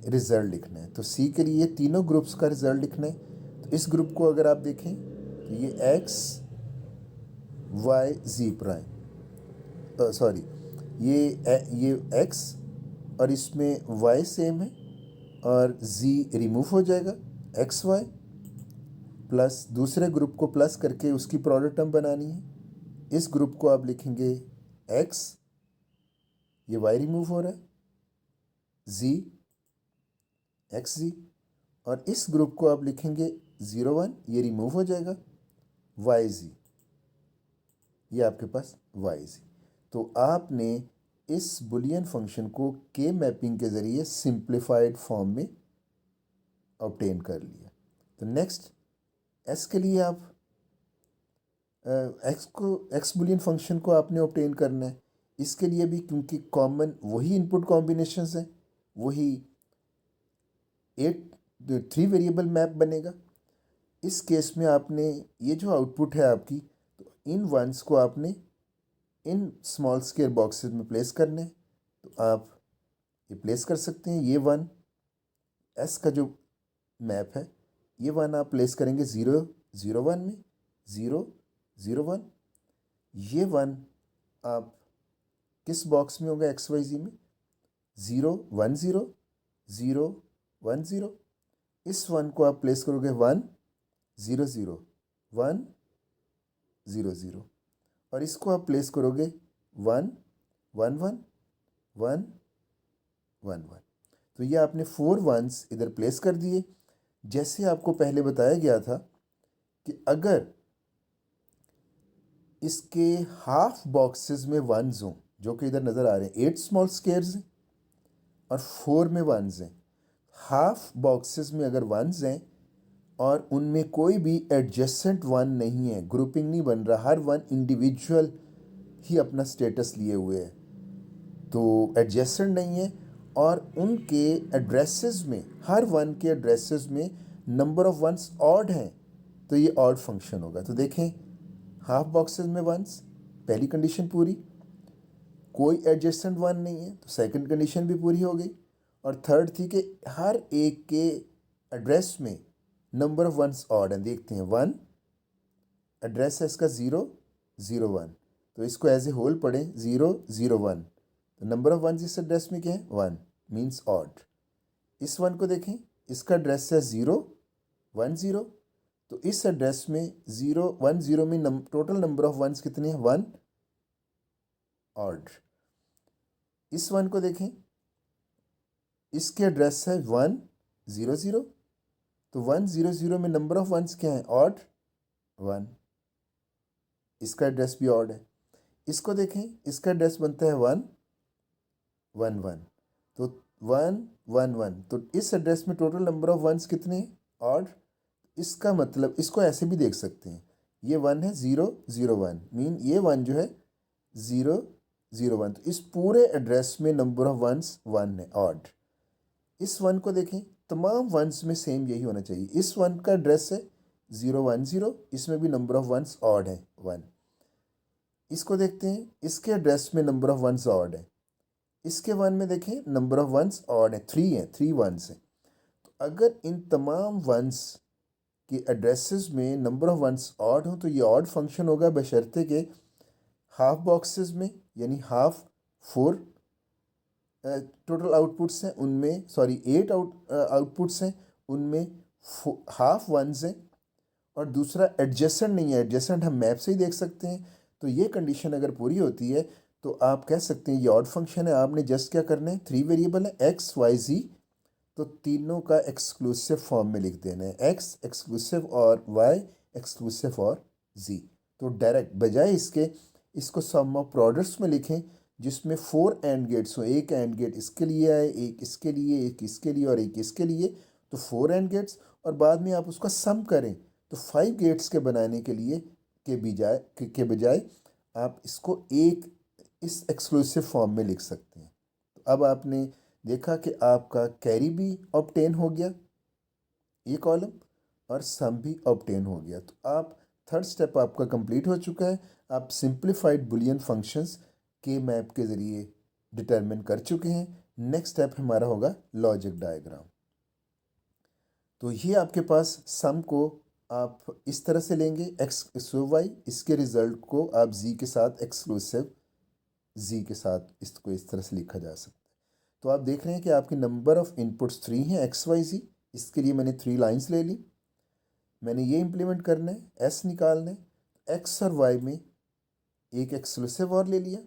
रिज़ल्ट लिखना है। तो सी के लिए तीनों ग्रुप्स का रिज़ल्ट लिखना है। तो इस ग्रुप को अगर आप देखें तो ये x y z prime, sorry ये x और इसमें y सेम है और z रिमूव हो जाएगा, एक्स वाई प्लस दूसरे ग्रुप को प्लस करके उसकी प्रोडक्ट टर्म बनानी है। इस ग्रुप को आप लिखेंगे x, ये y रिमूव हो रहा है, z एक्स जी, और इस ग्रुप को आप लिखेंगे 01, ये रिमूव हो जाएगा, वाई जी, ये आपके पास वाई जी। तो आपने इस बुलियन फंक्शन को के मैपिंग के ज़रिए सिंप्लीफाइड फॉर्म में ऑब्टेन कर लिया। तो नेक्स्ट एस के लिए आप एक्स बुलियन फंक्शन को आपने ऑब्टेन करना है। इसके लिए भी क्योंकि कॉमन वही इनपुट कॉम्बिनेशंस हैं, वही 3 वेरिएबल मैप बनेगा। इस केस में आपने ये जो आउटपुट है आपकी, तो इन वंस को आपने इन स्मॉल स्क्वायर बॉक्सेस में प्लेस करने हैं। तो आप ये प्लेस कर सकते हैं। ये 1 एस का जो मैप है, ये 1 आप प्लेस करेंगे 001 में, 001। ये 1 आप किस बॉक्स में होगा, एक्स वाई जी में, 0 1 0 0 1 0। इस 1 को आप प्लेस करोगे 1 0 0 1 0 0, और इसको आप प्लेस करोगे 1 1 1 1 1 1। तो ये आपने 4 वंस इधर प्लेस कर दिए। जैसे आपको पहले बताया गया था कि अगर इसके हाफ बॉक्सेस में वंस हों, जो कि इधर नज़र आ रहे हैं, 8 स्मॉल स्क्वेयर्स हैं और 4 में वंस हैं। हाफ बॉक्सेस में अगर वंस हैं और उनमें कोई भी एडजेसेंट वन नहीं है, ग्रुपिंग नहीं बन रहा, हर वन इंडिविजुअल ही अपना स्टेटस लिए हुए है, तो एडजेसेंट नहीं है, और उनके एड्रेसेस में, हर वन के एड्रेसेस में नंबर ऑफ वंस ऑड हैं, तो ये ऑड फंक्शन होगा। तो देखें, हाफ बॉक्सेस में वंस, पहली कंडीशन पूरी, कोई एडजेसेंट वन नहीं है, तो सेकंड कंडीशन भी पूरी हो गई, और थर्ड थी कि हर एक के एड्रेस में नंबर ऑफ वंस ऑड हैं। देखते हैं, 1 एड्रेस है इसका 0 0 1, तो इसको एज ए होल पढ़ें 0 0 1, तो नंबर ऑफ वंस इस एड्रेस में क्या है 1, मीन्स ऑड। इस 1 को देखें, इसका एड्रेस है 0 1 0, तो इस एड्रेस में 0 1 0 में टोटल नंबर ऑफ वंस कितने हैं 1, ऑड। इस 1 को देखें, इसके एड्रेस है 1 0 0, तो 1 0 0 में नंबर ऑफ वंस क्या है ऑड 1, इसका एड्रेस भी ऑड है। इसको देखें, इसका एड्रेस बनता है 1 1 1, तो 1 1 1, तो इस एड्रेस में टोटल नंबर ऑफ वंस कितने हैं ऑड। इसका मतलब इसको ऐसे भी देख सकते हैं, ये 1 है 0 0 1, मीन ये 1 जो है 0 0 1, तो इस पूरे एड्रेस में नंबर ऑफ वंस 1 है ऑड। इस 1 को देखें, तमाम वंस में सेम यही होना चाहिए। इस 1 का एड्रेस है 0 1 0, इसमें भी नंबर ऑफ वंस ऑड है 1। इसको देखते हैं, इसके एड्रेस में नंबर ऑफ वंस ऑड है, इसके 1 में देखें नंबर ऑफ वंस ऑड है, 3 है, 3 वंस है। तो अगर इन तमाम वंस के एड्रेसेस में नंबर ऑफ वंस ऑड हो, तो ये ऑड फंक्शन होगा, बशर्ते के हाफ बॉक्सेस में, यानी हाफ 4 टोटल आउटपुट्स हैं, उनमें सॉरी 8 आउटपुट्स हैं, उनमें हाफ वंस हैं, और दूसरा एडजेसेंट नहीं है। एडजेसेंट हम मैप से ही देख सकते हैं। तो ये कंडीशन अगर पूरी होती है तो आप कह सकते हैं ये ऑड फंक्शन है। आपने जस्ट क्या करना है, 3 वेरिएबल है x y z, तो तीनों का एक्सक्लूसिव फॉर्म में लिख देना है, x एक्सक्लूसिव और y एक्सक्लूसिव और z। तो डायरेक्ट बजाय इसके इसको सम ऑफ प्रोडक्ट्स में लिखें, जिसमें 4 एंड गेट्स हो, एक एंड गेट इसके लिए आए, एक इसके लिए, एक इसके लिए और एक इसके लिए, तो 4 एंड गेट्स, और बाद में आप उसका सम करें तो 5 गेट्स के बनाने के लिए के बजाय आप इसको एक इस एक्सक्लूसिव फॉर्म में लिख सकते हैं। तो अब आपने देखा कि आपका कैरी भी ऑब्टेन हो गया, ये कॉलम, और सम भी ऑब्टेन हो गया। तो आप थर्ड स्टेप आपका कंप्लीट हो चुका है। आप सिंप्लीफाइड बुलियन फंक्शंस के मैप के ज़रिए डिटरमिन कर चुके हैं। नेक्स्ट स्टेप हमारा होगा लॉजिक डायग्राम। तो ये आपके पास सम को आप इस तरह से लेंगे, एक्स वाई, इसके रिज़ल्ट को आप जी के साथ एक्सक्लूसिव जी के साथ इसको इस तरह से लिखा जा सकता है। तो आप देख रहे हैं कि आपके नंबर ऑफ इनपुट्स 3 हैं, एक्स वाई जी। इसके लिए मैंने 3 लाइंस ले ली, मैंने ये इम्प्लीमेंट करना है, एस निकालना है, एक्स और वाई में एक एक्सक्लूसिव और ले लिया,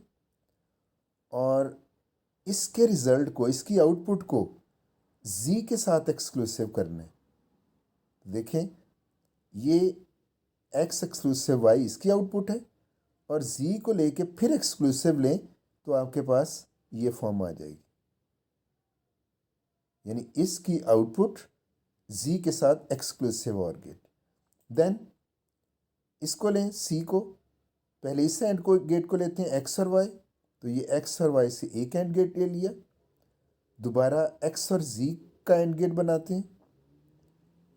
और इसके रिज़ल्ट को, इसकी आउटपुट को जी के साथ एक्सक्लूसिव करना है। देखें, ये एक्स एक्सक्लूसिव वाई इसकी आउटपुट है, और जी को लेके फिर एक्सक्लूसिव लें तो आपके पास ये फॉर्म आ जाएगी, यानी इसकी आउटपुट जी के साथ एक्सक्लूसिव और गेट। देन इसको लें, सी को, पहले इस एंड को गेट को लेते हैं एक्स और वाई, तो ये एक्स और वाई से एक एंड गेट ले लिया, दोबारा एक्स और जी का एंड गेट बनाते हैं,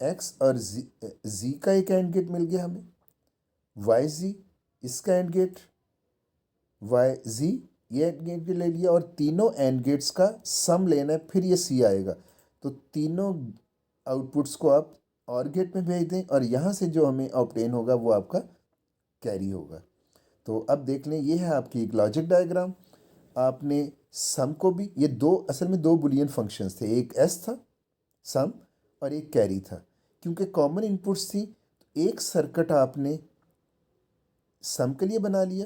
एक्स और जी का एक एंड गेट मिल गया हमें, वाई जी इसका एंड गेट, वाई जी ये एंड गेट ले लिया, और तीनों एंड गेट्स का सम लेना है, फिर ये सी आएगा। तो तीनों आउटपुट्स को आप और गेट में भेज दें, और यहाँ से जो हमें ऑब्टेन होगा वो आपका कैरी होगा। तो अब देख लें, ये है आपकी एक लॉजिक डायग्राम। आपने सम को भी, ये दो असल में दो बुलियन फंक्शंस थे, एक एस था सम और एक कैरी था। क्योंकि कॉमन इनपुट्स थी तो एक सर्किट आपने सम के लिए बना लिया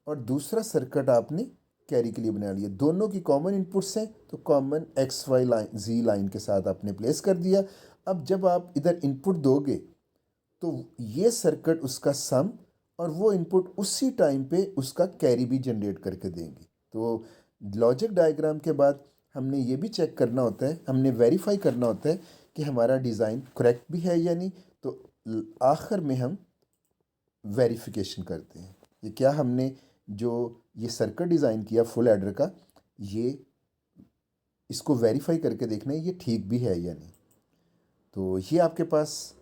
और दूसरा सर्किट आपने कैरी के लिए बना लिया। दोनों की कॉमन इनपुट्स हैं तो कॉमन एक्स वाई लाइन जी लाइन के साथ आपने प्लेस कर दिया। अब जब आप इधर इनपुट दोगे तो ये सर्किट उसका सम और वो इनपुट उसी टाइम पे उसका कैरी भी जनरेट करके देंगी। तो लॉजिक डायग्राम के बाद हमने ये भी चेक करना होता है, हमने वेरीफाई करना होता है कि हमारा डिज़ाइन करेक्ट भी है या नहीं। तो आखिर में हम वेरिफिकेशन करते हैं ये क्या हमने जो ये सर्किट डिज़ाइन किया फुल एडर का, ये इसको वेरीफाई करके देखना है ये ठीक भी है या नहीं। तो ये आपके पास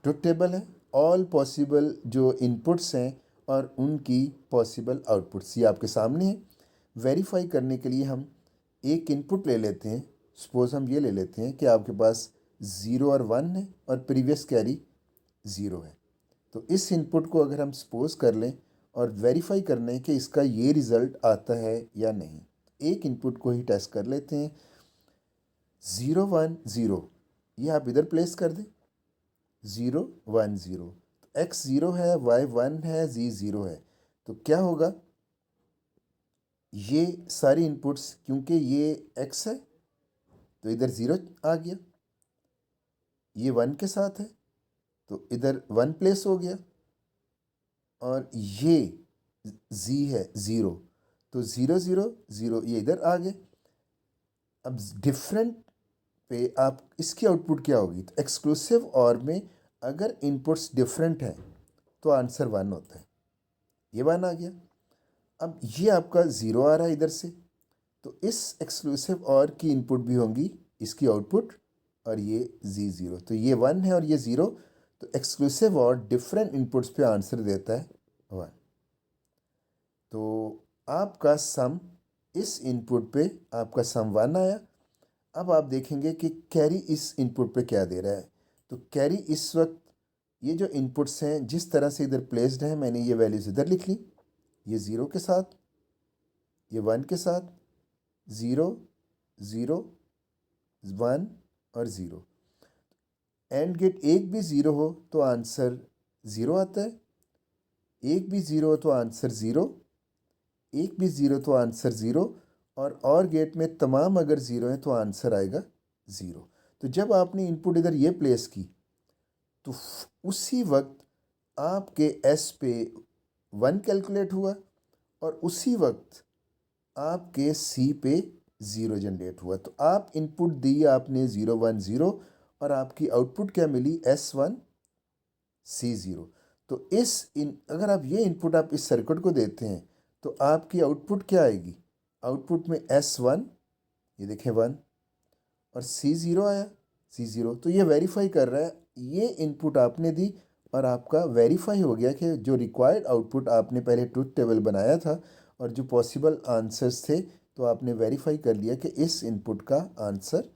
ट्रुथ टेबल है, ऑल पॉसिबल जो इनपुट्स हैं और उनकी पॉसिबल आउटपुट्स ये आपके सामने है। वेरीफाई करने के लिए हम एक इनपुट ले लेते हैं, सपोज़ हम ये ले लेते हैं कि आपके पास 0 और 1 है और प्रीवियस कैरी 0 है। तो इस इनपुट को अगर हम सपोज़ कर लें और वेरीफाई करना है कि इसका ये रिज़ल्ट आता है या नहीं, एक इनपुट को ही टेस्ट कर लेते हैं। 0 1 0 ये आप इधर प्लेस कर दें, 0 1 0, तो x 0 है, y 1 है, z 0 है। तो क्या होगा, ये सारी इनपुट्स क्योंकि ये x है तो इधर 0 आ गया, ये 1 के साथ है तो इधर 1 प्लेस हो गया और ये z है 0 तो 0 0 0 ये इधर आ गए। अब डिफरेंट पे आप इसकी आउटपुट क्या होगी, तो एक्सक्लूसिव और में अगर इनपुट्स डिफरेंट हैं तो आंसर 1 होता है, ये 1 आ गया। अब ये आपका 0 आ रहा है इधर से, तो इस एक्सक्लूसिव और की इनपुट भी होंगी इसकी आउटपुट और ये z0, तो ये 1 है और ये 0, तो एक्सक्लूसिव और डिफरेंट इनपुट्स पे आंसर देता है 1। तो आपका सम इस इनपुट पे आपका सम 1 आया। अब आप देखेंगे कि कैरी इस इनपुट पे क्या दे रहा है। तो कैरी इस वक्त ये जो इनपुट्स हैं जिस तरह से इधर प्लेस्ड है, मैंने ये वैल्यूज़ इधर लिख ली, ये 0 के साथ, ये 1 के साथ, 0 0 1 और 0। एंड गेट एक भी 0 हो तो आंसर 0 आता है, एक भी 0 हो तो आंसर 0, एक भी 0 तो आंसर 0 और गेट में तमाम अगर 0 है तो आंसर आएगा 0। तो जब आपने इनपुट इधर ये प्लेस की तो उसी वक्त आपके एस पे 1 कैलकुलेट हुआ और उसी वक्त आपके सी पे 0 जनरेट हुआ। तो आप इनपुट दी आपने 0 1 0 और आपकी आउटपुट क्या मिली, S1 C0। तो अगर आप ये इनपुट आप इस सर्किट को देते हैं तो आपकी आउटपुट क्या आएगी, आउटपुट में S1 ये देखें 1 और C0 आया, C0, तो ये वेरीफाई कर रहा है ये इनपुट आपने दी और आपका वेरीफाई हो गया कि जो रिक्वायर्ड आउटपुट आपने पहले ट्रुथ टेबल बनाया था और जो पॉसिबल आंसर्स थे तो आपने वेरीफाई कर लिया कि इस इनपुट का आंसर,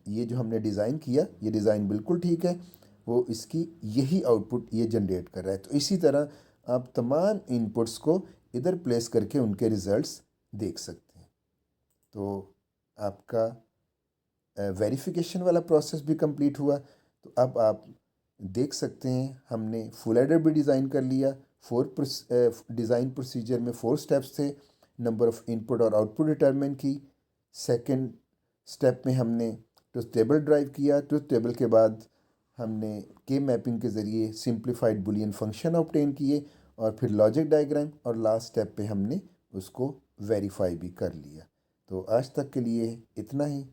ये जो हमने डिज़ाइन किया ये डिज़ाइन बिल्कुल ठीक है, वो इसकी यही आउटपुट ये जनरेट कर रहा है। तो इसी तरह आप तमाम इनपुट्स को इधर प्लेस करके उनके रिज़ल्ट्स देख सकते हैं। तो आपका वेरिफिकेशन वाला प्रोसेस भी कंप्लीट हुआ। तो अब आप देख सकते हैं हमने फुल एडर भी डिज़ाइन कर लिया। डिज़ाइन प्रोसीजर में 4 स्टेप्स थे, नंबर ऑफ़ इनपुट और आउटपुट डिटरमिन की। सेकंड स्टेप में हमने ट्रुथ टेबल ड्राइव किया, ट्रुथ टेबल के बाद हमने के मैपिंग के ज़रिए सिंप्लीफाइड बुलियन फंक्शन ऑब्टेन किए और फिर लॉजिक डायग्राम और लास्ट स्टेप पे हमने उसको वेरीफाई भी कर लिया। तो आज तक के लिए इतना ही।